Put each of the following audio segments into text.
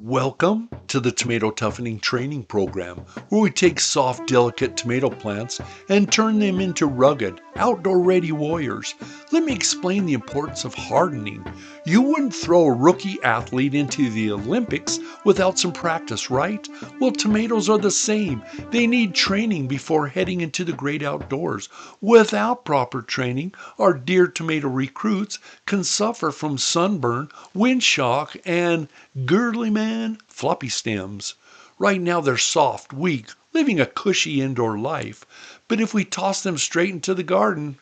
Welcome to the Tomato Toughening Training Program, where we take soft, delicate tomato plants and turn them into rugged, outdoor-ready warriors. Let me explain the importance of hardening. You wouldn't throw a rookie athlete into the Olympics without some practice, right? Well, tomatoes are the same. They need training before heading into the great outdoors. Without proper training, our dear tomato recruits can suffer from sunburn, wind shock, and girdly floppy stems. Right now they're soft, weak, living a cushy indoor life. But if we toss them straight into the garden,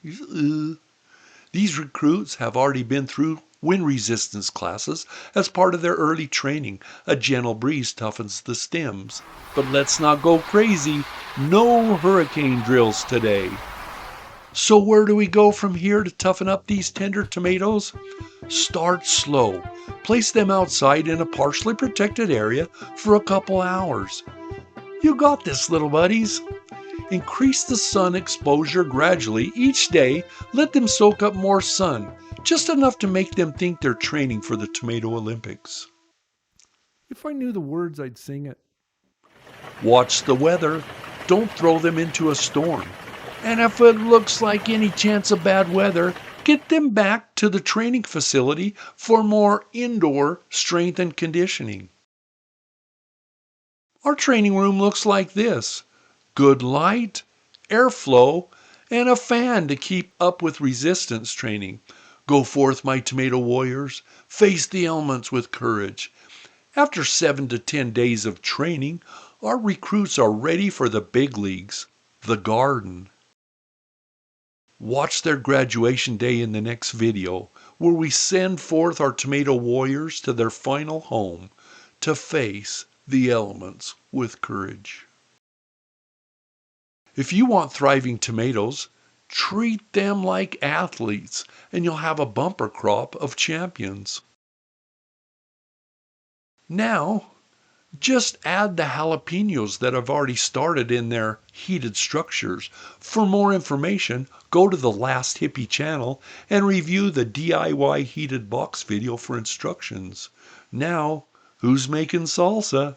these recruits have already been through wind resistance classes as part of their early training. A gentle breeze toughens the stems. But let's not go crazy. No hurricane drills today. So where do we go from here to toughen up these tender tomatoes? Start slow. Place them outside in a partially protected area for a couple hours. You got this, little buddies. Increase the sun exposure gradually each day. Let them soak up more sun, just enough to make them think they're training for the Tomato Olympics. If I knew the words, I'd sing it. Watch the weather. Don't throw them into a storm. And if it looks like any chance of bad weather, get them back to the training facility for more indoor strength and conditioning. Our training room looks like this: good light, airflow, and a fan to keep up with resistance training. Go forth, my tomato warriors. Face the elements with courage. After 7 to 10 days of training, our recruits are ready for the big leagues, the garden. Watch their graduation day in the next video, where we send forth our tomato warriors to their final home to face the elements with courage. If you want thriving tomatoes, treat them like athletes, and you'll have a bumper crop of champions. Now, just add the jalapenos that I've already started in their heated structures. For more information, go to the Last Hippie channel and review the DIY heated box video for instructions. Now, who's making salsa?